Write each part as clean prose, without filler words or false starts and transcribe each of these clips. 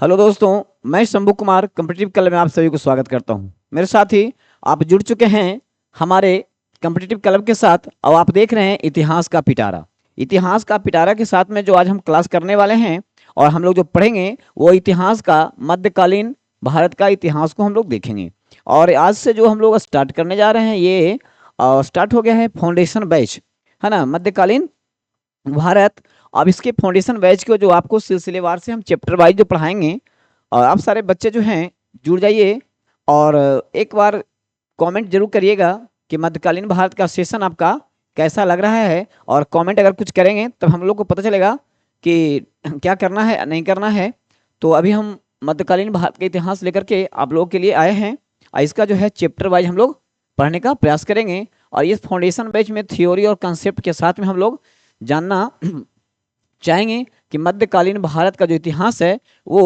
Hello दोस्तों, मैं Shambhu Kumar competitive club में आप सभी को स्वागत करता हूं। मेरे साथ ही आप जुड़ चुके हैं हमारे कॉम्पिटिटिव क्लब के साथ और आप देख रहे हैं इतिहास का पिटारा। इतिहास का पिटारा के साथ में जो आज हम क्लास करने वाले हैं और हम लोग जो पढ़ेंगे वो इतिहास का मध्यकालीन भारत का इतिहास को हम लोग देखेंगे। और आज से जो हम लोग स्टार्ट करने जा रहे हैं ये स्टार्ट हो गया है फाउंडेशन बैच, है ना, मध्यकालीन भारत। अब इसके फाउंडेशन बैच को जो आपको सिलसिलेवार से हम चैप्टर वाइज जो पढ़ाएंगे और आप सारे बच्चे जो हैं जुड़ जाइए और एक बार कमेंट जरूर करिएगा कि मध्यकालीन भारत का सेशन आपका कैसा लग रहा है। और कमेंट अगर कुछ करेंगे तब हम लोग को पता चलेगा कि क्या करना है नहीं करना है। तो अभी हम मध्यकालीन भारत का इतिहास लेकर के आप लोगों के लिए आए हैं और इसका जो है चैप्टर वाइज हम लोग पढ़ने का प्रयास करेंगे। और इस फाउंडेशन बैच में थ्योरी और कंसेप्ट के साथ में हम लोग जानना चाहेंगे कि मध्यकालीन भारत का जो इतिहास है वो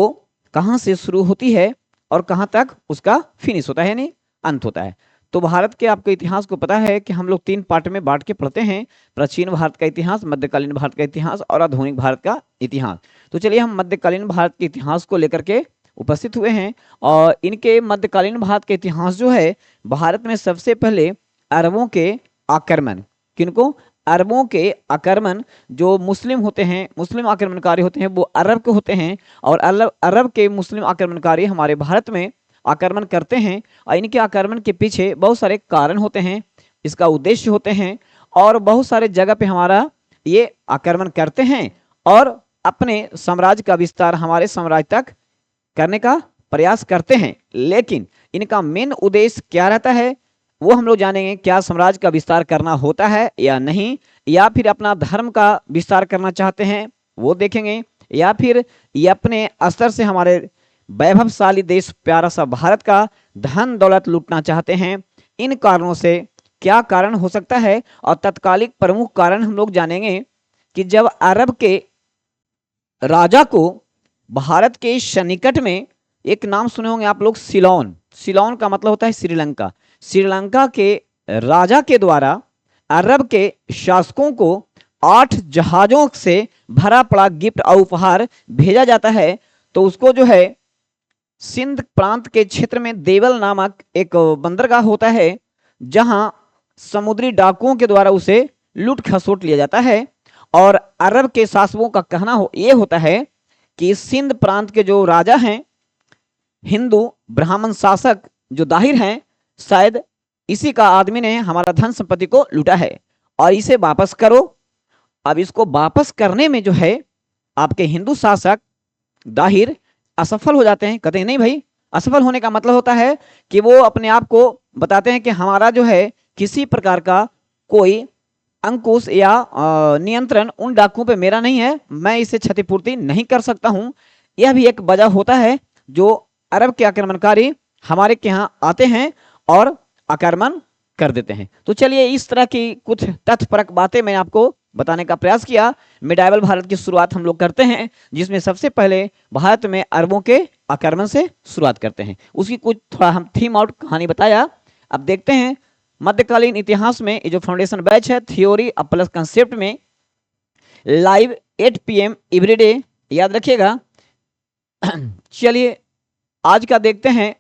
कहाँ से शुरू होती है और कहाँ तक उसका फिनिश होता है यानी अंत होता है। तो भारत के आपको इतिहास को पता है कि हम लोग 3 पार्ट में बांट के पढ़ते हैं, प्राचीन भारत का इतिहास, मध्यकालीन भारत का इतिहास और आधुनिक भारत का इतिहास। तो चलिए हम मध्यकालीन भारत के इतिहास को लेकर के उपस्थित हुए हैं। और इनके मध्यकालीन भारत के इतिहास जो है, भारत में सबसे पहले अरबों के आक्रमण, किनको? अरबों के आक्रमण, जो मुस्लिम होते हैं, मुस्लिम आक्रमणकारी होते हैं वो अरब के होते हैं और अरब के मुस्लिम आक्रमणकारी हमारे भारत में आक्रमण करते हैं। और इनके आक्रमण के पीछे बहुत सारे कारण होते हैं, इसका उद्देश्य होते हैं और बहुत सारे जगह पे हमारा ये आक्रमण करते हैं और अपने साम्राज्य का विस्तार हमारे साम्राज्य तक करने का प्रयास करते हैं। लेकिन इनका मेन उद्देश्य क्या रहता है वो हम लोग जानेंगे। क्या साम्राज्य का विस्तार करना होता है या नहीं, या फिर अपना धर्म का विस्तार करना चाहते हैं वो देखेंगे, या फिर ये अपने स्तर से हमारे वैभवशाली देश प्यारा सा भारत का धन दौलत लूटना चाहते हैं। इन कारणों से क्या कारण हो सकता है और तत्कालिक प्रमुख कारण हम लोग जानेंगे कि जब अरब के राजा को भारत के सन्निकट में, एक नाम सुने होंगे आप लोग, सिलोन। सिलोन का मतलब होता है श्रीलंका। श्रीलंका के राजा के द्वारा अरब के शासकों को 8 जहाजों से भरा पड़ा गिफ्ट और उपहार भेजा जाता है। तो उसको जो है सिंध प्रांत के क्षेत्र में देवल नामक एक बंदरगाह होता है जहां समुद्री डाकुओं के द्वारा उसे लूट खसोट लिया जाता है। और अरब के शासकों का कहना ये होता है कि सिंध प्रांत के जो राजा हैं, हिंदू ब्राह्मण शासक जो दाहिर हैं, शायद इसी का आदमी ने हमारा धन संपत्ति को लूटा है और इसे वापस करो। अब इसको वापस करने में जो है आपके हिंदू शासक दाहिर असफल हो जाते हैं। कहते हैं नहीं भाई, असफल होने का मतलब होता है कि वो अपने आप को बताते हैं कि हमारा जो है किसी प्रकार का कोई अंकुश या नियंत्रण उन डाकुओं पे मेरा नहीं है, मैं इसे क्षतिपूर्ति नहीं कर सकता हूं। यह भी एक वजह होता है जो अरब के आक्रमणकारी हमारे के यहाँ आते हैं और आक्रमण कर देते हैं। तो चलिए इस तरह की कुछ तथ्यपरक बातें मैं आपको बताने का प्रयास किया। मिडाइवल भारत की शुरुआत हम लोग करते हैं जिसमें सबसे पहले भारत में अरबों के आक्रमण से शुरुआत करते हैं। उसकी कुछ थोड़ा हम थीम आउट कहानी बताया। अब देखते हैं मध्यकालीन इतिहास में ये जो फाउंडेशन बैच है, थ्योरी प्लस कंसेप्ट में लाइव 8 PM एवरीडे, याद रखिएगा। चलिए आज का देखते हैं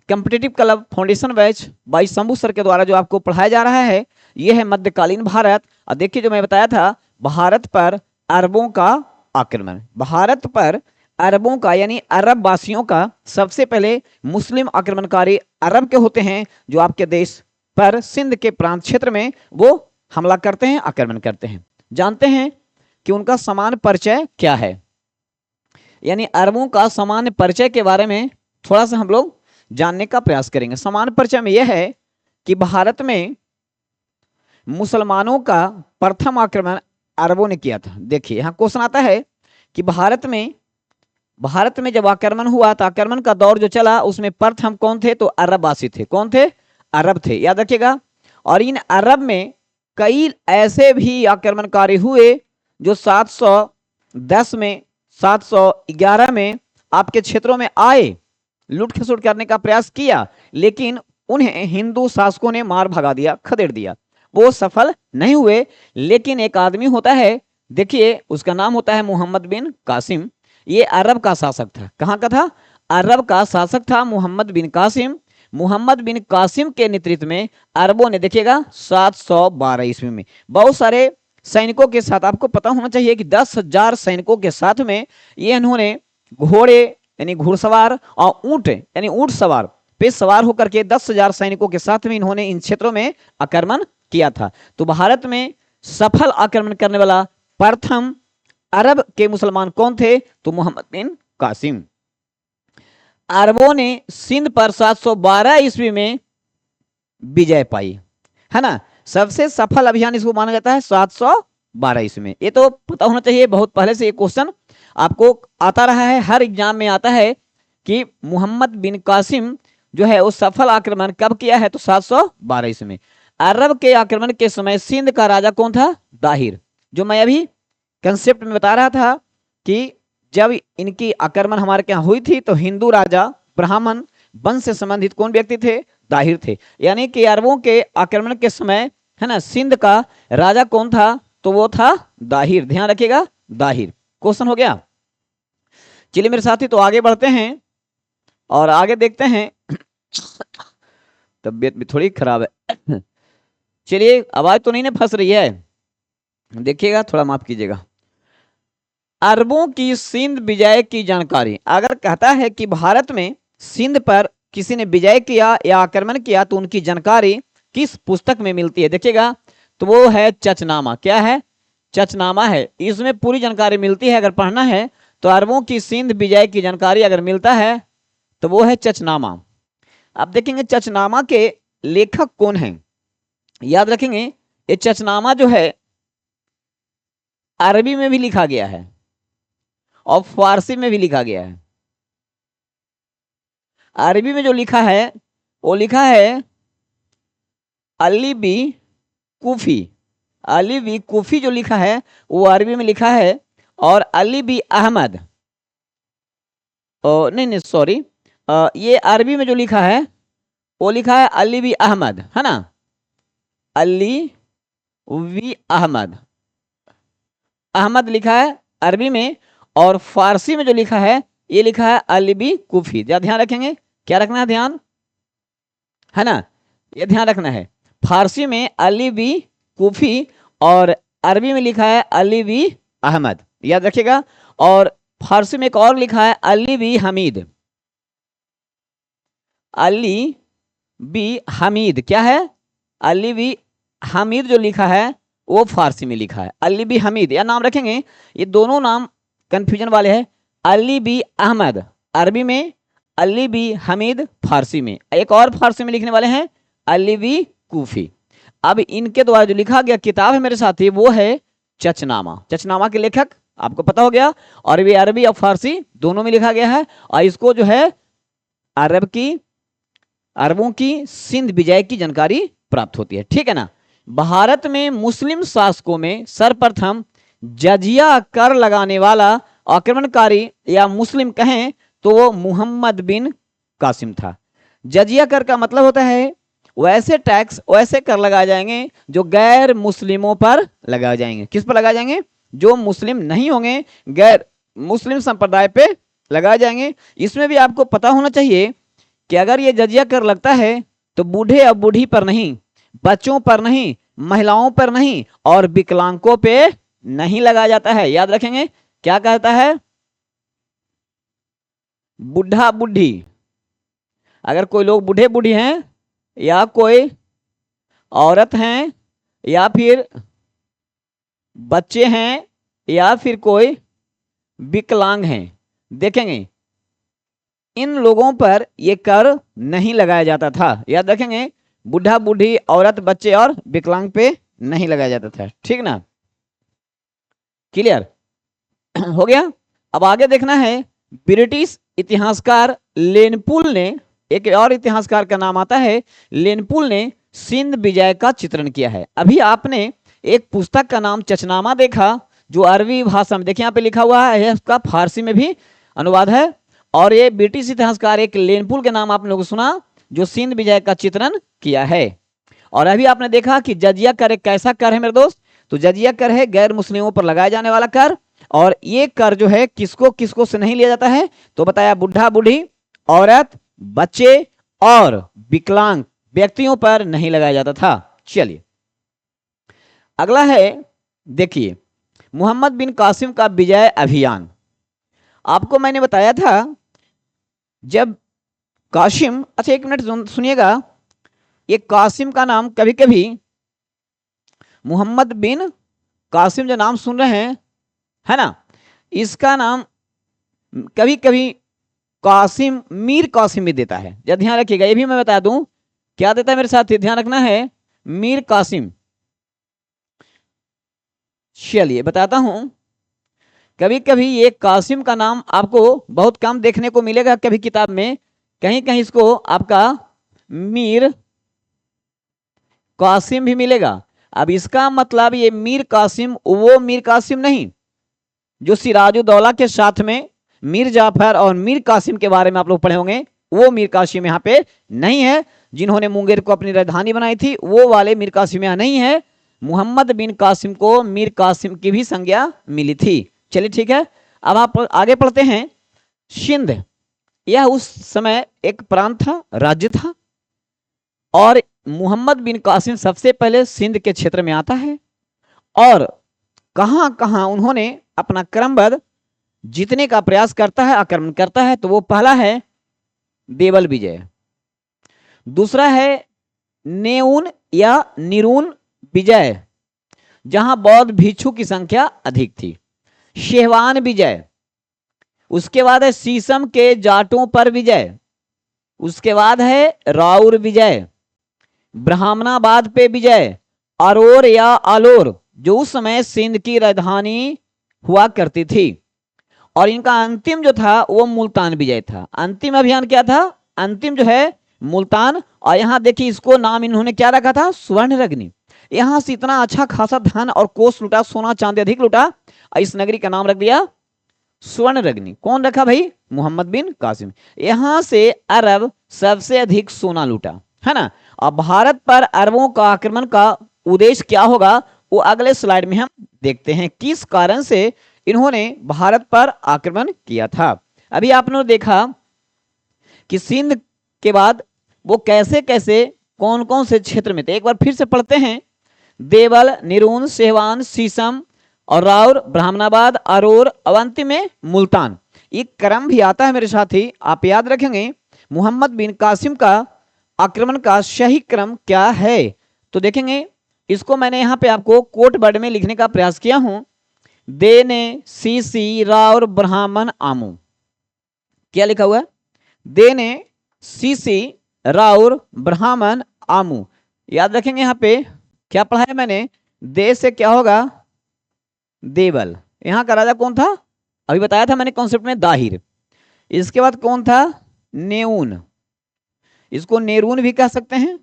competitive club foundation batch by Shambhu sir के द्वारा जो आपको पढ़ाया जा रहा है यह है मध्यकालीन भारत। और देखिए जो मैं बताया था, भारत पर अरबों का आक्रमण, भारत पर अरबों का यानी अरब वासियों का सबसे पहले मुस्लिम आक्रमणकारी अरब के होते हैं जो आपके देश पर सिंध के प्रांत क्षेत्र में वो हमला करते हैं, आक्रमण करते हैं। जानते हैं कि उनका सामान्य परिचय क्या है, यानी अरबों का सामान्य परिचय के बारे में थोड़ा सा हम लोग जानने का प्रयास करेंगे। सामान्य परिचय में यह है कि भारत में मुसलमानों का प्रथम आक्रमण अरबों ने किया था। देखिए यहाँ क्वेश्चन आता है कि भारत में जब आक्रमण हुआ तो आक्रमण का दौर जो चला उसमें प्रथम कौन थे? तो अरबवासी थे। कौन थे? अरब थे, याद रखिएगा। और इन अरब में कई ऐसे भी आक्रमणकारी हुए जो 710 में 711 में आपके क्षेत्रों में आए, लूट खसोट करने का प्रयास किया, लेकिन उन्हें हिंदू शासकों ने मार भगा दिया, खदेड़ दिया। वो सफल नहीं हुए। लेकिन एक आदमी होता है, देखिए उसका नाम होता है मोहम्मद बिन कासिम। ये अरब का शासक था। कहाँ का था? अरब का शासक था मोहम्मद बिन कासिम। मोहम्मद बिन कासिम के नेतृत्व में अरबों ने, देखिएगा 712 ईस्वी में बहुत सारे सैनिकों के साथ, आपको पता होना चाहिए कि 10,000 सैनिकों के साथ में ये इन्होंने घोड़े यानी घुड़सवार और ऊंट यानी ऊंट सवार पे सवार होकर के 10,000 सैनिकों के साथ में इन्होंने इन क्षेत्रों में आक्रमण किया था। तो भारत में सफल आक्रमण करने वाला प्रथम अरब के मुसलमान कौन थे? तो मोहम्मद बिन कासिम। अरबों ने सिंध पर 712 ईस्वी में विजय पाई, है ना। सबसे सफल अभियान इसको माना जाता है 712 ईस्वी में। ये तो पता होना चाहिए, बहुत पहले से ये क्वेश्चन आपको आता रहा है, हर एग्जाम में आता है कि मोहम्मद बिन कासिम जो है वो सफल आक्रमण कब किया है? तो 712 ईस्वी में। अरब के आक्रमण के समय सिंध का राजा कौन था? दाहिर। जो मैं अभी कंसेप्ट में बता रहा था कि जब इनकी आक्रमण हमारे यहाँ हुई थी तो हिंदू राजा ब्राह्मण वंश से संबंधित कौन व्यक्ति थे? दाहिर थे। यानी कि अरबों के आक्रमण के समय, है ना, सिंध का राजा कौन था? तो वो था दाहिर। ध्यान रखिएगा, दाहिर। क्वेश्चन हो गया। चलिए मेरे साथी, तो आगे बढ़ते हैं और आगे देखते हैं। तबीयत भी थोड़ी खराब है। चलिए, आवाज तो नहीं ना फंस रही है? देखिएगा, थोड़ा माफ कीजिएगा। अरबों की सिंध विजय की जानकारी। अगर कहता है कि भारत में सिंध पर किसी ने विजय किया या आक्रमण किया तो उनकी जानकारी किस पुस्तक में मिलती है? देखिएगा, तो वो है चचनामा। क्या है? चचनामा है। इसमें पूरी जानकारी मिलती है। अगर पढ़ना है तो अरबों की सिंध विजय की जानकारी अगर मिलता है तो वो है चचनामा। अब देखेंगे चचनामा के लेखक कौन हैं। याद रखेंगे, ये चचनामा जो है अरबी में भी लिखा गया है और फारसी में भी लिखा गया है। अरबी में जो लिखा है वो लिखा है अली बी कूफी। अली बी कूफी जो लिखा है वो अरबी में लिखा है। और अली बी अहमद, नहीं सॉरी, ये अरबी में जो लिखा है वो लिखा है अली बी अहमद, है ना। अली वी अहमद, अहमद लिखा है अरबी में। और फारसी में जो लिखा है ये लिखा है अली बी कूफी। ध्यान रखेंगे, क्या रखना है? ध्यान, है ना, ये ध्यान रखना है। फारसी में अली बी कूफी और अरबी में लिखा है अली बी अहमद, याद रखिएगा। और फारसी में एक और लिखा है अली बी हमीद। अली बी हमीद क्या है? अली बी हमीद जो लिखा है वो फारसी में लिखा है अली बी हमीद। या नाम रखेंगे, ये दोनों नाम कंफ्यूजन वाले हैं। अली बी अहमद अरबी में, अली बी हमीद फारसी में। एक और फारसी में लिखने वाले हैं अली बी कूफी। अब इनके द्वारा जो लिखा गया किताब है मेरे साथी वो है चचनामा। चचनामा के लेखक आपको पता हो गया। और भी अरबी और फारसी दोनों में लिखा गया है। और इसको जो है अरबों की सिंध विजय की जानकारी प्राप्त होती है, ठीक है ना। भारत में मुस्लिम शासकों में सर्वप्रथम जजिया कर लगाने वाला आक्रमणकारी या मुस्लिम कहें तो वो मोहम्मद बिन कासिम था। जजिया कर का मतलब होता है वैसे टैक्स, वैसे कर लगाए जाएंगे जो गैर मुस्लिमों पर लगाए जाएंगे। किस पर लगाए जाएंगे? जो मुस्लिम नहीं होंगे, गैर मुस्लिम संप्रदाय पे लगाए जाएंगे। इसमें भी आपको पता होना चाहिए कि अगर ये जजिया कर लगता है तो बूढ़े और बूढ़ी पर नहीं, बच्चों पर नहीं, महिलाओं पर नहीं और विकलांगों पे नहीं लगाया जाता है। याद रखेंगे, क्या कहता है? बुढ़ा बुढ़ी। अगर कोई लोग बूढ़े बूढ़ी हैं या कोई औरत हैं या फिर बच्चे हैं या फिर कोई विकलांग हैं, देखेंगे इन लोगों पर यह कर नहीं लगाया जाता था। याद रखेंगे, बूढ़ा बूढ़ी, औरत, बच्चे और विकलांग पे नहीं लगाया जाता था, ठीक ना। क्लियर हो गया। अब आगे देखना है, ब्रिटिश इतिहासकार लेनपुल ने, एक और इतिहासकार का नाम आता है लेनपुल ने सिंध विजय का चित्रण किया है। अभी आपने एक पुस्तक का नाम चचनामा देखा जो अरबी भाषा में, देखिए यहाँ पे लिखा हुआ है, उसका फारसी में भी अनुवाद है। और ये ब्रिटिश इतिहासकार एक लेनपुल के नाम आप लोगों को सुना जो सिंध विजय का चित्रण किया है। और अभी आपने देखा कि जजिया कर एक कैसा कर है मेरे दोस्त? तो जजिया कर है गैर मुस्लिमों पर लगाए जाने वाला कर। और ये कर जो है किसको किसको से नहीं लिया जाता है, तो बताया बुढ़ा बुढ़ी, औरत, बच्चे और विकलांग व्यक्तियों पर नहीं लगाया जाता था। चलिए अगला है, देखिए मोहम्मद बिन कासिम का विजय अभियान। आपको मैंने बताया था जब कासिम, अच्छा एक मिनट सुनिएगा, ये कासिम का नाम कभी कभी मोहम्मद बिन कासिम जो नाम सुन रहे हैं है ना, इसका नाम कभी कभी कासिम मीर कासिम भी देता है। जब ध्यान रखिएगा, ये भी मैं बता दूं क्या देता है, मेरे साथ ध्यान रखना है, मीर कासिम। चलिए बताता हूं, कभी कभी ये कासिम का नाम आपको बहुत कम देखने को मिलेगा कभी किताब में, कहीं कहीं इसको आपका मीर कासिम भी मिलेगा। अब इसका मतलब ये मीर कासिम वो मीर कासिम नहीं जो सिराजुद्दौला के साथ में मीर जाफर और मीर कासिम के बारे में आप लोग पढ़े होंगे, वो मीर कासिम यहाँ पे नहीं है। जिन्होंने मुंगेर को अपनी राजधानी बनाई थी वो वाले मीर कासिम यहाँ नहीं है। मोहम्मद बिन कासिम को मीर कासिम की भी संज्ञा मिली थी। चलिए ठीक है, अब आप आगे पढ़ते हैं। सिंध, यह उस समय एक प्रांत था, राज्य था, और मोहम्मद बिन कासिम सबसे पहले सिंध के क्षेत्र में आता है। और कहां कहां उन्होंने अपना क्रमबद्ध जीतने का प्रयास करता है, आक्रमण करता है। तो वो पहला है देवल विजय, दूसरा है नेउन या निरून विजय जहां बौद्ध भिक्षु की संख्या अधिक थी, शेहवान विजय, उसके बाद है सीसम के जाटों पर विजय, उसके बाद है राउर विजय, ब्राह्मणाबाद पे विजय, अरोर या आलोर जो उस समय सिंध की राजधानी हुआ करती थी, और इनका अंतिम जो था वो मुल्तान विजय था। अंतिम अभियान क्या था, अंतिम जो है मुल्तान। और यहां देखिए इसको नाम इन्होंने क्या रखा था, स्वर्णरग्नि। यहां से इतना अच्छा खासा धन और कोष लुटा, सोना चांदी अधिक लुटा, और इस नगरी का नाम रख दिया स्वर्णरग्नि। कौन रखा भाई, मोहम्मद बिन कासिम। यहां से अरब सबसे अधिक सोना लूटा है ना। अब भारत पर अरबों का आक्रमण का उद्देश्य क्या होगा वो अगले स्लाइड में हम देखते हैं, किस कारण से इन्होंने भारत पर आक्रमण किया था। अभी आपने देखा कि सिंध के बाद वो कैसे कैसे कौन कौन से क्षेत्र में थे, एक बार फिर से पढ़ते हैं। देवल, निरून, सेहवान, सीसम और राउर, ब्राह्मणाबाद, अरोर, अवंती में मुल्तान। ये क्रम भी आता है मेरे साथी, आप याद रखेंगे मोहम्मद बिन कासिम का आक्रमण का सही क्रम क्या है। तो देखेंगे, इसको मैंने यहाँ पे आपको कोट वर्ड में लिखने का प्रयास किया हूं। देने, सीसी, राउर, ब्राह्मण, आमू। क्या लिखा हुआ है, देने, सीसी, राउर, ब्राह्मण, आमू। याद रखेंगे यहाँ पे क्या पढ़ा है मैंने, दे से क्या होगा, देवल। यहां का राजा कौन था, अभी बताया था मैंने कॉन्सेप्ट में, दाहिर। इसके बाद कौन था, नेऊन, इसको नेरून भी कह सकते हैं।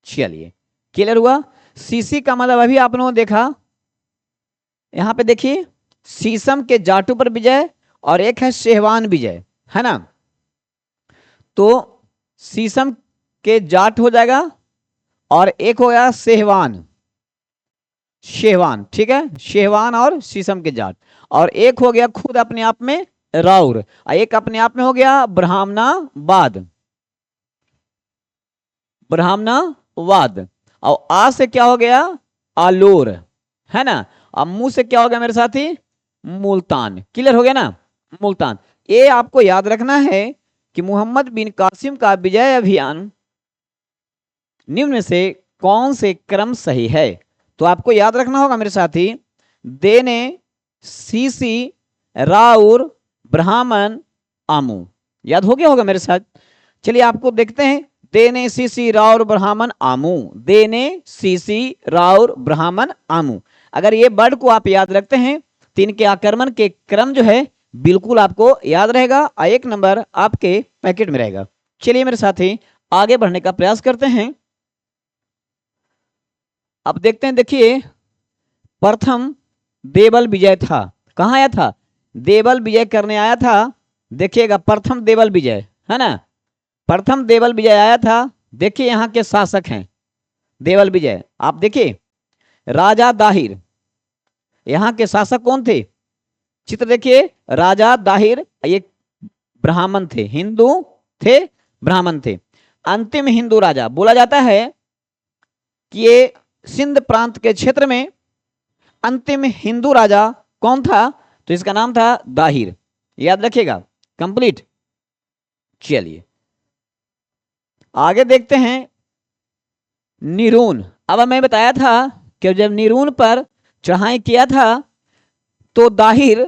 चलिए क्लियर हुआ। सीसी का मतलब अभी आपने देखा, यहां पे देखिए सीसम के जाटू पर विजय, और एक है शेहवान विजय है ना। तो सीसम के जाट हो जाएगा, और एक हो गया सेहवान, शेहवान, ठीक है, शेहवान और शीशम के जाट। और एक हो गया खुद अपने आप में राउर, और एक अपने आप में हो गया ब्राह्मणाबाद, ब्राह्मणाबाद। और आ से क्या हो गया, आलोर है ना। अब मुंह से क्या हो गया मेरे साथी, मुल्तान। क्लियर हो गया ना, मुल्तान। ये आपको याद रखना है कि मोहम्मद बिन कासिम का विजय अभियान निम्न में से कौन से क्रम सही है। तो आपको याद रखना होगा मेरे साथी, देने, सीसी, राउर, ब्राह्मण, आमू। याद हो गया होगा मेरे साथ। चलिए आपको देखते हैं, देने, सीसी, राउर, ब्राह्मण, आमू। देने, सीसी, राउर, ब्राह्मण, आमू। अगर ये वर्ड को आप याद रखते हैं तो इनके आक्रमण के क्रम जो है बिल्कुल आपको याद रहेगा, और एक नंबर आपके पैकेट में रहेगा। चलिए मेरे साथी आगे बढ़ने का प्रयास करते हैं। अब देखते हैं, देखिए प्रथम देवल विजय था, कहां आया था, देवल विजय करने आया था। देखिएगा प्रथम देवल विजय है ना, प्रथम देवल विजय आया था। देखिए यहां के शासक हैं देवल विजय, आप देखिए राजा दाहिर। यहां के शासक कौन थे, चित्र देखिए, राजा दाहिर ये ब्राह्मण थे, हिंदू थे, ब्राह्मण थे। अंतिम हिंदू राजा बोला जाता है कि ये सिंध प्रांत के क्षेत्र में अंतिम हिंदू राजा कौन था, तो इसका नाम था दाहिर, याद रखिएगा। कंप्लीट। चलिए आगे देखते हैं निरून। अब मैं बताया था कि जब निरून पर चढ़ाई किया था तो दाहिर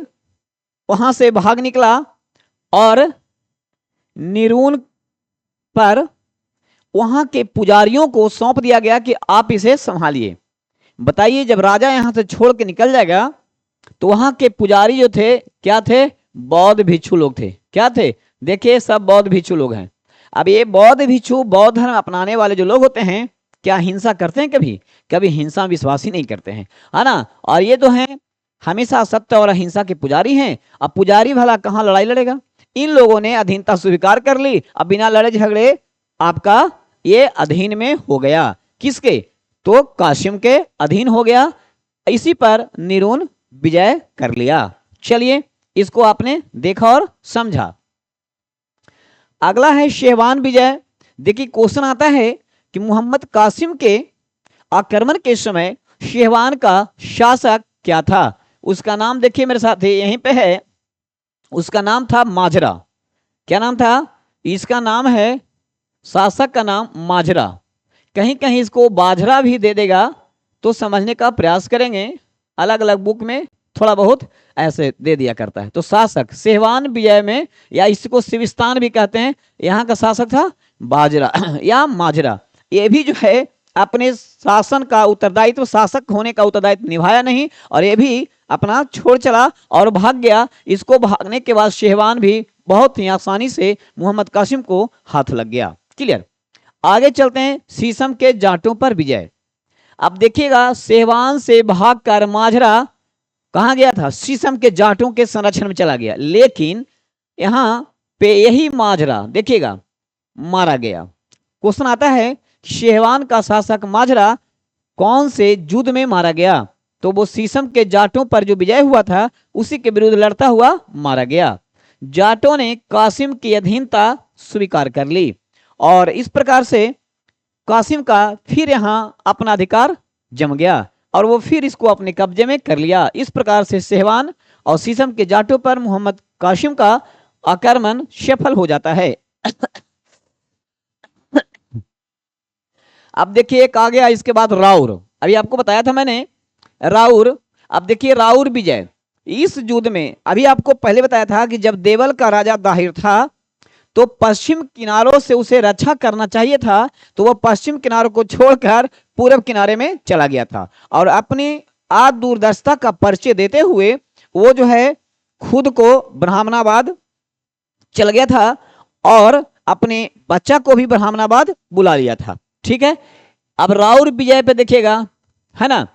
वहां से भाग निकला और निरून पर वहां के पुजारियों को सौंप दिया गया कि आप इसे संभालिए। बताइए जब राजा यहां से छोड़ के निकल जाएगा तो वहां के पुजारी जो थे क्या थे, बौद्ध भिक्षु लोग थे। क्या थे, देखिए सब बौद्ध भिक्षु लोग हैं। अब ये बौद्ध भिक्षु बौद्ध धर्म अपनाने वाले जो लोग होते हैं क्या हिंसा करते हैं, कभी कभी हिंसा विश्वास ही नहीं करते हैं, है ना। और ये तो हैं हमेशा सत्य और अहिंसा के पुजारी हैं। अब पुजारी भला कहाँ लड़ाई लड़ेगा, इन लोगों ने अधीनता स्वीकार कर ली। अब बिना लड़े झगड़े आपका ये अधीन में हो गया, किसके, तो कासिम के अधीन हो गया। इसी पर निरून विजय कर लिया। चलिए इसको आपने देखा और समझा। अगला है शेहवान विजय। देखिए क्वेश्चन आता है कि मोहम्मद कासिम के आक्रमण के समय शेहवान का शासक क्या था। उसका नाम देखिए मेरे साथ यहीं पे है, उसका नाम था माजरा। क्या नाम था, इसका नाम है, शासक का नाम माजरा। कहीं कहीं इसको बाजरा भी दे देगा तो समझने का प्रयास करेंगे, अलग अलग बुक में थोड़ा बहुत ऐसे दे दिया करता है। तो शासक शेहवान विजय में, या इसको सिविस्तान भी कहते हैं, यहाँ का शासक था बाजरा या माजरा। ये भी जो है अपने शासन का उत्तरदायित्व, शासक होने का उत्तरदायित्व निभाया नहीं और ये भी अपना छोड़ चला और भाग गया। इसको भागने के बाद शेहवान भी बहुत ही आसानी से मोहम्मद कासिम को हाथ लग गया। क्लियर। आगे चलते हैं शीशम के जाटों पर विजय। अब देखिएगा शेहवान से भागकर माजरा कहां गया था, शीशम के जाटों के संरक्षण में चला गया, लेकिन यहां पे यही माजरा देखिएगा मारा गया। क्वेश्चन आता है शेहवान का शासक माजरा कौन से युद्ध में मारा गया, तो वो शीशम के जाटों पर जो विजय हुआ था उसी के विरुद्ध लड़ता हुआ मारा गया। जाटों ने कासिम की अधीनता स्वीकार कर ली और इस प्रकार से कासिम का फिर यहाँ अपना अधिकार जम गया और वो फिर इसको अपने कब्जे में कर लिया। इस प्रकार से शेहवान और शीशम के जाटों पर मोहम्मद कासिम का आक्रमण सफल हो जाता है। अब देखिए एक आ गया इसके बाद राउर। अभी आपको बताया था मैंने राउर। अब देखिए राउर विजय, इस युद्ध में अभी आपको पहले बताया था कि जब देवल का राजा दाहिर था तो पश्चिम किनारों से उसे रक्षा करना चाहिए था, तो वह पश्चिम किनारों को छोड़कर पूर्व किनारे में चला गया था और अपनी दूरदर्शिता का परिचय देते हुए वो जो है खुद को ब्राह्मणाबाद चल गया था और अपने बच्चा को भी ब्राह्मणाबाद बुला लिया था। ठीक है। अब राउर विजय पे देखिएगा, है ना,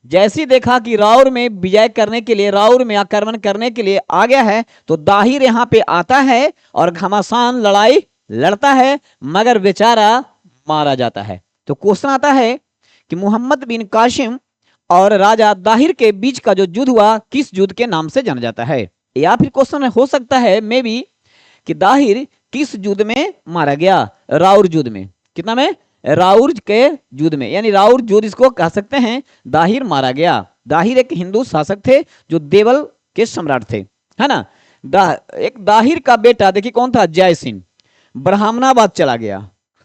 जैसे ही देखा कि राउर में विजय करने के लिए, राउर में आक्रमण करने के लिए आ गया है, तो दाहिर यहाँ पे आता है और घमासान लड़ाई लड़ता है, मगर बेचारा मारा जाता है। तो क्वेश्चन आता है कि मोहम्मद बिन कासिम और राजा दाहिर के बीच का जो युद्ध हुआ किस युद्ध के नाम से जाना जाता है, या फिर क्वेश्चन हो सकता है मे बी कि दाहिर किस युद्ध में मारा गया, राउर युद्ध में। कितना में, राउर के युद्ध में, यानी राउर युद्ध इसको कह सकते हैं। दाहिर मारा गया। दाहिर एक हिंदू शासक थे जो देवल के सम्राट थे, है ना। एक दाहिर का बेटा देखिए कौन था, जय सिंह, ब्राह्मणाबाद चला गया।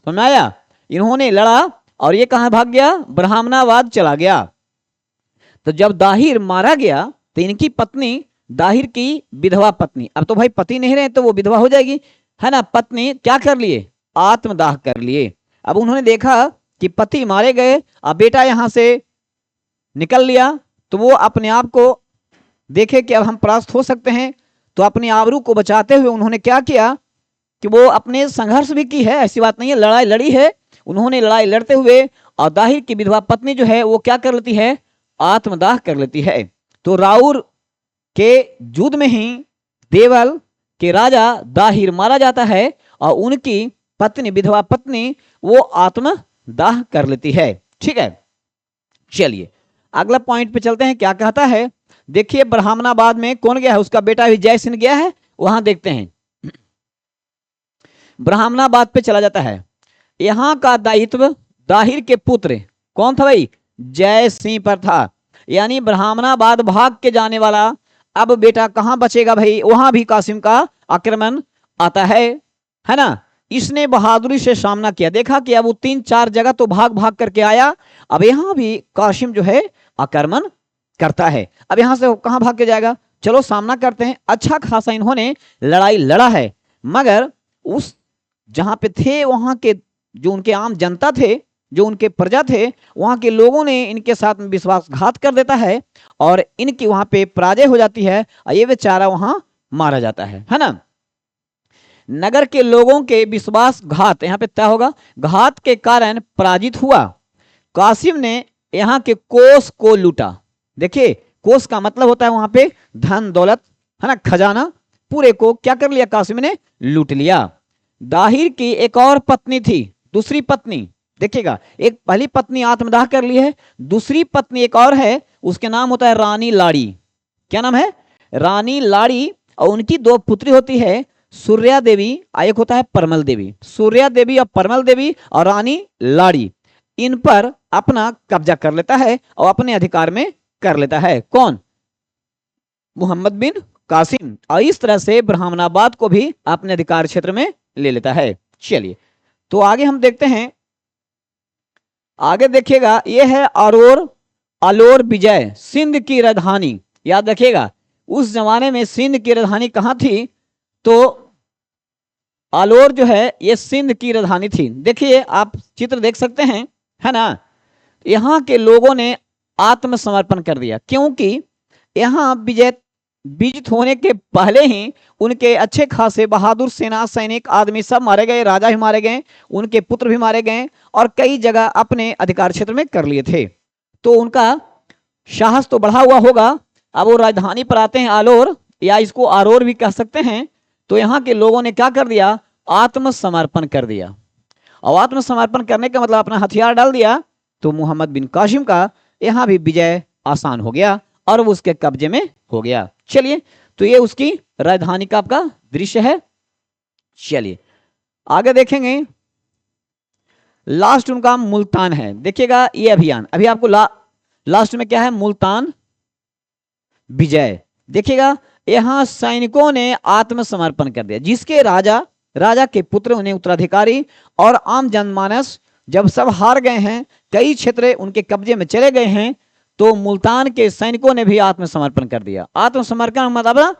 समझ आया, इन्होंने लड़ा और ये कहां भाग गया, ब्राह्मणाबाद चला गया। तो जब दाहिर मारा गया तो इनकी पत्नी, दाहिर की विधवा पत्नी, अब तो भाई पति नहीं रहे तो वो विधवा हो जाएगी, है ना, पत्नी क्या कर लिए, आत्मदाह कर लिए। अब उन्होंने देखा कि पति मारे गए, अब बेटा यहां से निकल लिया, तो वो अपने आप को देखे कि अब हम परास्त हो सकते हैं, तो अपने आबरू को बचाते हुए उन्होंने क्या किया कि वो अपने संघर्ष भी की है, ऐसी बात नहीं है, लड़ाई लड़ी है उन्होंने। लड़ाई लड़ते हुए और दाहिर की विधवा पत्नी जो है वो क्या कर लेती है, आत्मदाह कर लेती है। तो राउर के युद्ध में ही देवल के राजा दाहिर मारा जाता है और उनकी पत्नी, विधवा पत्नी, वो आत्मदाह कर लेती है। ठीक है। चलिए अगला पॉइंट पे चलते हैं, क्या कहता है, देखिए ब्राह्मणाबाद में कौन गया है, उसका बेटा भी जय सिंह गया है, वहां देखते हैं। ब्राह्मणाबाद पे चला जाता है। यहां का दायित्व दाहिर के पुत्र कौन था भाई, जय सिंह पर था। यानी ब्राह्मणाबाद भाग के जाने वाला अब बेटा कहां बचेगा भाई, वहां भी कासिम का आक्रमण आता है ना। इसने बहादुरी से सामना किया, देखा कि अब वो 3-4 जगह तो भाग भाग करके आया, अब यहां भी कासिम जो है आक्रमण करता है। अब यहां से कहां भाग के जाएगा, चलो सामना करते हैं। अच्छा खासा इन्होंने लड़ाई लड़ा है, मगर उस जहां पे थे वहां के जो उनके आम जनता थे, जो उनके प्रजा थे, वहां के लोगों ने इनके साथ में विश्वासघात कर देता है और इनकी वहां पे पराजय हो जाती है और ये बेचारा वहां मारा जाता है ना। नगर के लोगों के विश्वासघात यहाँ पे तय होगा, घात के कारण पराजित हुआ। कासिम ने यहाँ के कोष को लूटा। देखिए कोष का मतलब होता है वहां पे धन दौलत, है ना, खजाना, पूरे को क्या कर लिया, कासिम ने लूट लिया। दाहिर की एक और पत्नी थी, दूसरी पत्नी, देखिएगा एक पहली पत्नी आत्मदाह कर ली है, दूसरी पत्नी एक और है, उसके नाम होता है रानी लाड़ी। क्या नाम है, रानी लाड़ी। और उनकी 2 पुत्री होती है, सूर्या देवी और एक होता है परमल देवी। सूर्या देवी और परमल देवी और रानी लाड़ी, इन पर अपना कब्जा कर लेता है और अपने अधिकार में कर लेता है कौन, मोहम्मद बिन कासिम। और इस तरह से ब्राह्मणाबाद को भी अपने अधिकार क्षेत्र में ले लेता है। चलिए तो आगे हम देखते हैं, आगे देखिएगा ये है अलोर विजय, सिंध की राजधानी। याद रखिएगा उस जमाने में सिंध की राजधानी कहां थी, तो अलोर जो है ये सिंध की राजधानी थी। देखिए आप चित्र देख सकते हैं, है ना। यहां के लोगों ने आत्मसमर्पण कर दिया, क्योंकि यहां विजित होने के पहले ही उनके अच्छे खासे बहादुर सेना सैनिक आदमी सब मारे गए, राजा भी मारे गए, उनके पुत्र भी मारे गए और कई जगह अपने अधिकार क्षेत्र में कर लिए थे। तो उनका साहस तो बढ़ा हुआ होगा। अब वो राजधानी पर आते हैं आलोर, या इसको आरोर भी कह सकते हैं। तो यहाँ के लोगों ने क्या कर दिया, आत्मसमर्पण कर दिया। और आत्मसमर्पण करने का मतलब अपना हथियार डाल दिया। तो मोहम्मद बिन कासिम का यहाँ भी विजय आसान हो गया और वो उसके कब्जे में हो गया। चलिए तो ये उसकी राजधानी का आपका दृश्य है। चलिए आगे देखेंगे, लास्ट उनका मुल्तान है। देखिएगा ये अभियान अभी आपको लास्ट में क्या है, मुल्तान विजय। देखिएगा यहां सैनिकों ने आत्मसमर्पण कर दिया, जिसके राजा के पुत्र उन्हें उत्तराधिकारी और आम जनमानस जब सब हार गए हैं, कई क्षेत्र उनके कब्जे में चले गए हैं, तो मुल्तान के सैनिकों ने भी आत्मसमर्पण कर दिया। आत्मसमर्पण मतलब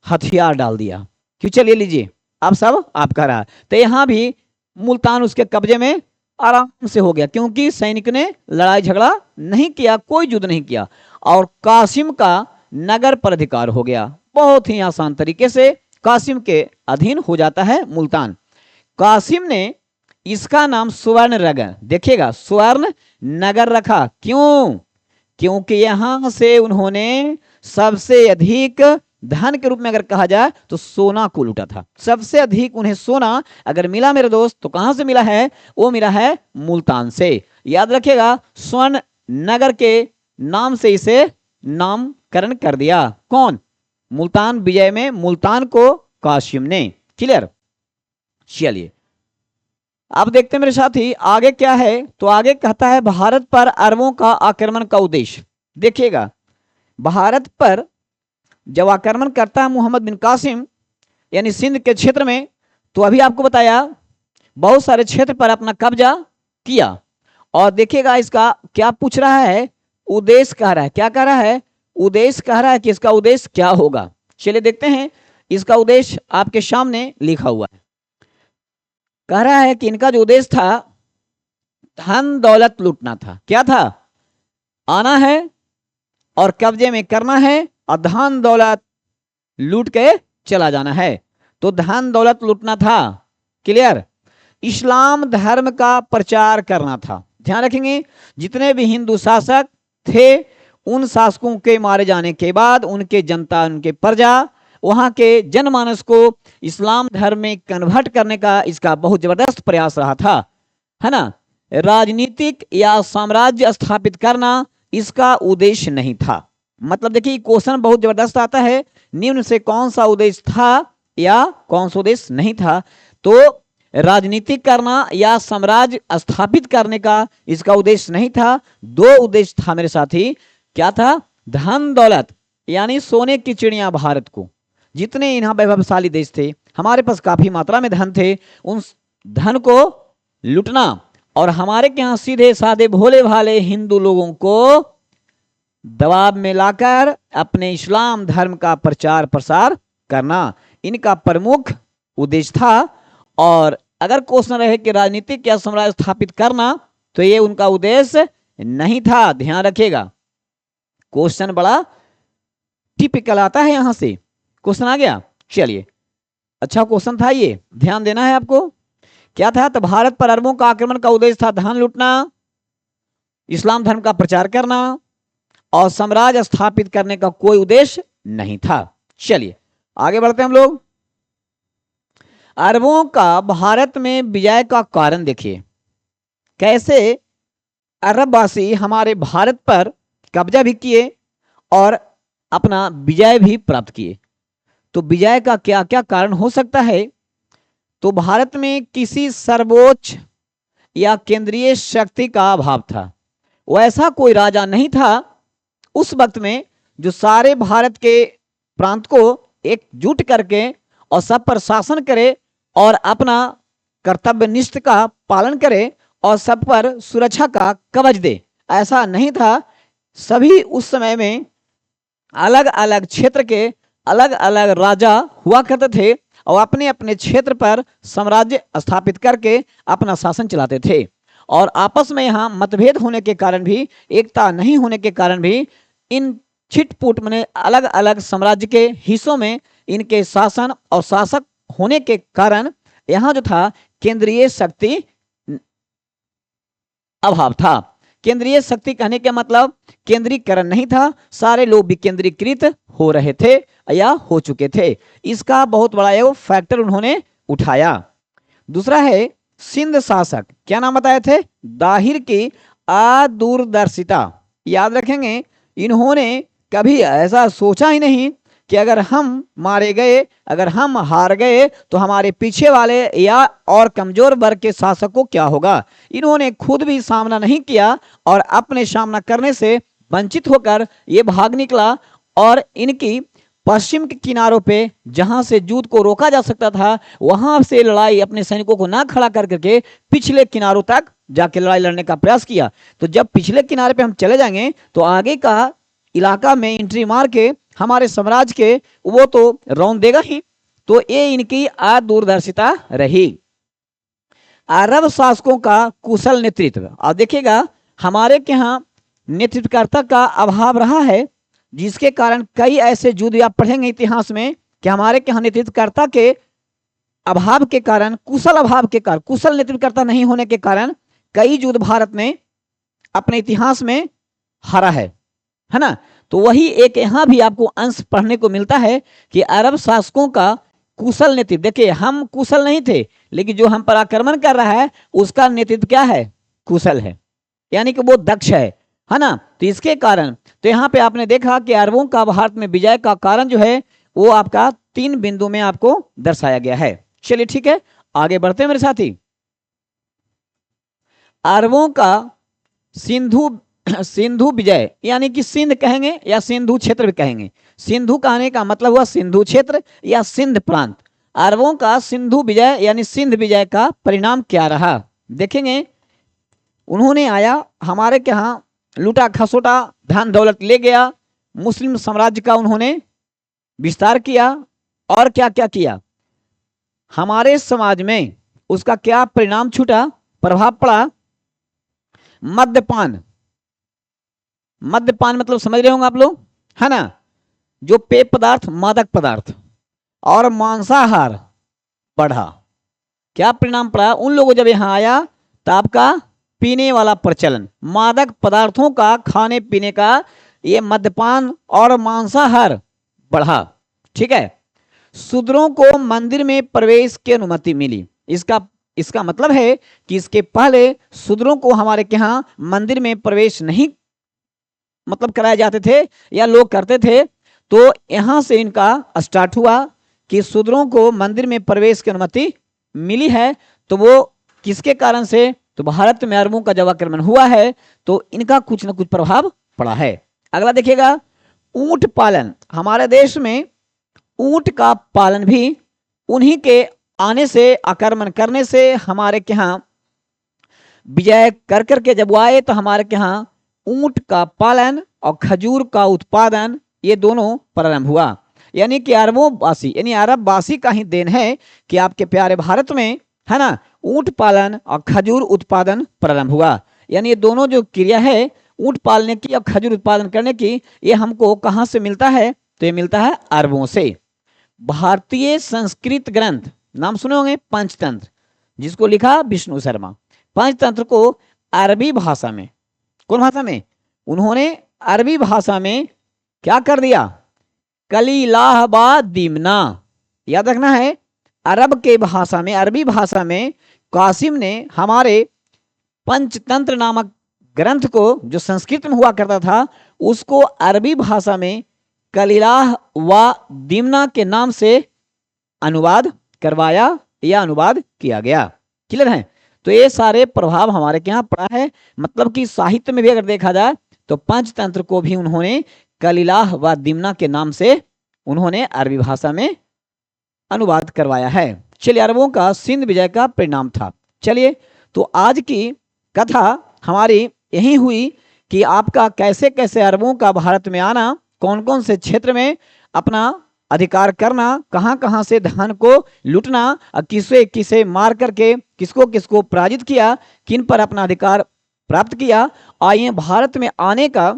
हथियार डाल दिया कि चलिए लीजिए अब सब आपका रहा। तो यहां भी मुल्तान उसके कब्जे में आराम से हो गया, क्योंकि सैनिक ने लड़ाई झगड़ा नहीं किया, कोई युद्ध नहीं किया और कासिम का नगर पर अधिकार हो गया। बहुत ही आसान तरीके से कासिम के अधीन हो जाता है मुल्तान। कासिम ने इसका नाम स्वर्ण नगर, देखिएगा स्वर्ण नगर रखा। क्यों, क्योंकि यहां से उन्होंने सबसे अधिक धन के रूप में अगर कहा जाए तो सोना को लूटा था। सबसे अधिक उन्हें सोना अगर मिला मेरे दोस्त, तो कहां से मिला है, वो मिला है मुल्तान से। याद रखिएगा स्वर्ण नगर के नाम से इसे नामकरण कर दिया कौन, मुल्तान विजय में मुल्तान को कासिम ने। क्लियर। चलिए अब देखते हैं मेरे साथी आगे क्या है। तो आगे कहता है भारत पर अरबों का आक्रमण का उद्देश्य। देखिएगा भारत पर जब आक्रमण करता है मोहम्मद बिन कासिम, यानी सिंध के क्षेत्र में, तो अभी आपको बताया बहुत सारे क्षेत्र पर अपना कब्जा किया। और देखिएगा इसका क्या पूछ रहा है, उद्देश्य कह रहा है। क्या कह रहा है, उद्देश्य कह रहा है कि इसका उद्देश्य क्या होगा। चलिए देखते हैं, इसका उद्देश्य आपके सामने लिखा हुआ है। कह रहा है कि इनका जो उद्देश्य था धन दौलत लूटना था। क्या था, आना है और कब्जे में करना है और धन दौलत लूट के चला जाना है। तो धन दौलत लूटना था। क्लियर। इस्लाम धर्म का प्रचार करना था। ध्यान रखेंगे जितने भी हिंदू शासक थे, उन शासकों के मारे जाने के बाद उनके जनता, उनके प्रजा, वहां के जनमानस को इस्लाम धर्म में कन्वर्ट करने का इसका बहुत जबरदस्त प्रयास रहा था, है ना। राजनीतिक या साम्राज्य स्थापित करना इसका उद्देश्य नहीं था। मतलब देखिए क्वेश्चन बहुत जबरदस्त आता है, निम्न से कौन सा उद्देश्य था या कौन सा उद्देश्य नहीं था। तो राजनीति करना या साम्राज्य स्थापित करने का इसका उद्देश्य नहीं था। दो उद्देश्य था मेरे साथी। क्या था? धन दौलत, यानी सोने की चिड़िया भारत को, जितने यहाँ वैभवशाली देश थे, हमारे पास काफी मात्रा में धन थे, उन धन को लूटना और हमारे के यहाँ सीधे साधे भोले भाले हिंदू लोगों को दबाव में लाकर अपने इस्लाम धर्म का प्रचार प्रसार करना, इनका प्रमुख उद्देश्य था। और अगर क्वेश्चन रहे कि राजनीतिक या साम्राज्य स्थापित करना, तो ये उनका उद्देश्य नहीं था। ध्यान रखिएगा, क्वेश्चन बड़ा टिपिकल आता है, यहां से क्वेश्चन आ गया। चलिए, अच्छा क्वेश्चन था ये, ध्यान देना है आपको। क्या था? तो भारत पर अरबों का आक्रमण का उद्देश्य था धन लूटना, इस्लाम धर्म का प्रचार करना और साम्राज्य स्थापित करने का कोई उद्देश्य नहीं था। चलिए आगे बढ़ते हैं हम लोग। अरबों का भारत में विजय का कारण देखिए, कैसे अरबवासी हमारे भारत पर कब्जा भी किए और अपना विजय भी प्राप्त किए। तो विजय का क्या क्या कारण हो सकता है? तो भारत में किसी सर्वोच्च या केंद्रीय शक्ति का अभाव था। वैसा कोई राजा नहीं था उस वक्त में जो सारे भारत के प्रांत को एकजुट करके और सब पर शासन करे और अपना कर्तव्यनिष्ठ का पालन करे और सब पर सुरक्षा का कवच दे। ऐसा नहीं था। सभी उस समय में अलग अलग क्षेत्र के अलग अलग राजा हुआ करते थे और अपने अपने क्षेत्र पर साम्राज्य स्थापित करके अपना शासन चलाते थे। और आपस में यहाँ मतभेद होने के कारण भी, एकता नहीं होने के कारण भी, इन छिटपुट माने अलग अलग साम्राज्य के हिस्सों में इनके शासन और शासक होने के कारण यहाँ जो था केंद्रीय शक्ति अभाव था। केंद्रीय शक्ति कहने का मतलब केंद्रीकरण नहीं था, सारे लोग विकेंद्रीकृत हो रहे थे या हो चुके थे। इसका बहुत बड़ा एक फैक्टर उन्होंने उठाया। दूसरा है सिंध शासक, क्या नाम बताए थे? दाहिर की अदूरदर्शिता। याद रखेंगे, इन्होंने कभी ऐसा सोचा ही नहीं कि अगर हम मारे गए, अगर हम हार गए तो हमारे पीछे वाले या और कमजोर वर्ग के शासक को क्या होगा। इन्होंने खुद भी सामना नहीं किया और अपने सामना करने से वंचित होकर ये भाग निकला और इनकी पश्चिम के किनारों पे जहां से युद्ध को रोका जा सकता था वहां से लड़ाई अपने सैनिकों को ना खड़ा करके पिछले किनारों तक जाके लड़ाई लड़ने का प्रयास किया। तो जब पिछले किनारे पे हम चले जाएंगे तो आगे का इलाका में एंट्री मार के हमारे साम्राज्य के वो तो रौंद देगा ही। तो ये इनकी अदूरदर्शिता रही। अरब शासकों का कुशल नेतृत्व, अब देखिएगा हमारे के यहाँ नेतृत्वकर्ता का अभाव रहा है, जिसके कारण कई ऐसे युद्ध आप पढ़ेंगे इतिहास में कि हमारे के यहाँ नेतृत्वकर्ता के अभाव के कारण, कुशल अभाव के कारण, कुशल नेतृत्वकर्ता नहीं होने के कारण कई युद्ध भारत ने अपने इतिहास में हारा है ना। तो वही एक यहाँ भी आपको अंश पढ़ने को मिलता है कि अरब शासकों का कुशल नेतृत्व। देखिए हम कुशल नहीं थे, लेकिन जो हम पर आक्रमण कर रहा है उसका नेतृत्व क्या है? कुशल है, यानी कि वो दक्ष है ना। तो इसके कारण तो यहाँ पे आपने देखा कि अरबों का भारत में विजय का कारण जो है वो आपका 3 बिंदु में आपको दर्शाया गया है। चलिए ठीक है, आगे बढ़ते हैं मेरे साथी। अरबों का सिंधु विजय, यानी कि सिंध कहेंगे या सिंधु क्षेत्र भी कहेंगे। सिंधु कहने का मतलब हुआ सिंधु क्षेत्र या सिंध प्रांत। अरबों का सिंधु विजय यानी सिंध विजय का परिणाम क्या रहा देखेंगे। उन्होंने आया हमारे के यहाँ लूटा खसोटा, धन दौलत ले गया, मुस्लिम साम्राज्य का उन्होंने विस्तार किया और क्या क्या किया। हमारे समाज में उसका क्या परिणाम छूटा, प्रभाव पड़ा? मद्यपान। मद्यपान मतलब समझ रहे होंगे आप लोग, है ना। जो पेय पदार्थ, मादक पदार्थ और मांसाहार बढ़ा। क्या परिणाम पड़ा? उन लोगों जब यहाँ आया तो आपका पीने वाला प्रचलन, मादक पदार्थों का, खाने पीने का, ये मद्यपान और मांसाहार बढ़ा। ठीक है। शूद्रों को मंदिर में प्रवेश की अनुमति मिली। इसका मतलब है कि इसके पहले शूद्रों को हमारे यहाँ मंदिर में प्रवेश नहीं मतलब कराए जाते थे या लोग करते थे। तो यहाँ से इनका स्टार्ट हुआ कि शूद्रों को मंदिर में प्रवेश की अनुमति मिली है। तो वो किसके कारण से? तो भारत में अरबों का जब आक्रमण हुआ है तो इनका कुछ न कुछ प्रभाव पड़ा है। अगला देखिएगा, ऊंट पालन। हमारे देश में ऊंट का पालन भी उन्हीं के आने से, आक्रमण करने से हमारे के यहाँ विजय कर करके जब वो आए तो हमारे के यहाँ ऊंट का पालन और खजूर का उत्पादन ये दोनों प्रारंभ हुआ। यानी कि अरबों वासी यानी अरब वासी का ही देन है कि आपके प्यारे भारत में है ना ऊंट पालन और खजूर उत्पादन प्रारंभ हुआ। यानी ये दोनों जो क्रिया है ऊंट पालने की और खजूर उत्पादन करने की, ये हमको कहाँ से मिलता है? तो ये मिलता है अरबों से। भारतीय संस्कृत ग्रंथ, नाम सुने होंगे पंचतंत्र, जिसको लिखा विष्णु शर्मा। पंचतंत्र को अरबी भाषा में, कौन भाषा में? उन्होंने अरबी भाषा में क्या कर दिया? कलीलाह बा दीमना, याद रखना है। अरब के भाषा में, अरबी भाषा में कासिम ने हमारे पंचतंत्र नामक ग्रंथ को, जो संस्कृत में हुआ करता था, उसको अरबी भाषा में कलीलाह व दीमना के नाम से अनुवाद करवाया या अनुवाद किया गया। क्लियर है? तो ये सारे प्रभाव हमारे यहाँ पड़ा है। मतलब कि साहित्य में भी अगर देखा जाए तो पंचतंत्र को भी उन्होंने कलीलाह व दीमना के नाम से उन्होंने अरबी भाषा में अनुवाद करवाया है। चलिए, अरबों का सिंध विजय का परिणाम था। चलिए, तो आज की कथा हमारी यही हुई कि आपका कैसे कैसे अरबों का भारत में आना, कौन कौन से क्षेत्र में अपना अधिकार करना, कहां कहां से धन को लूटना, किसे किसे मार करके किसको किसको पराजित किया, किन पर अपना अधिकार प्राप्त किया। आइए, भारत में आने का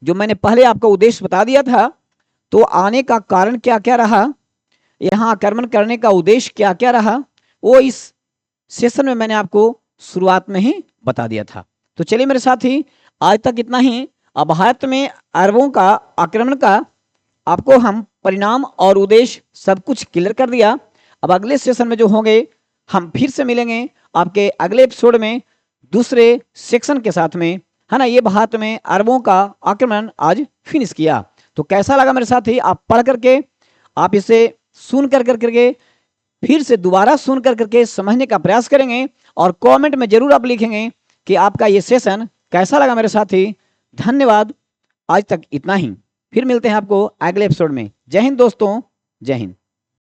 जो मैंने पहले आपको उद्देश्य बता दिया था, तो आने का कारण क्या क्या रहा, यहाँ आक्रमण करने का उद्देश्य क्या क्या रहा, वो इस सेशन में मैंने आपको शुरुआत में ही बता दिया था। तो चलिए मेरे साथी, आज तक इतना ही। अब भारत में अरबों का आक्रमण का आपको हम परिणाम और उद्देश्य सब कुछ क्लियर कर दिया। अब अगले सेशन में जो होंगे हम फिर से मिलेंगे आपके अगले एपिसोड में दूसरे सेक्शन के साथ में, है ना। ये भारत में अरबों का आक्रमण आज फिनिश किया। तो कैसा लगा मेरे साथी? आप पढ़ करके, आप इसे सुन कर करके फिर से दोबारा सुन कर करके समझने का प्रयास करेंगे और कमेंट में जरूर आप लिखेंगे कि आपका ये सेशन कैसा लगा मेरे साथी। धन्यवाद, आज तक इतना ही। फिर मिलते हैं आपको अगले एपिसोड में। जय हिंद दोस्तों, जय हिंद।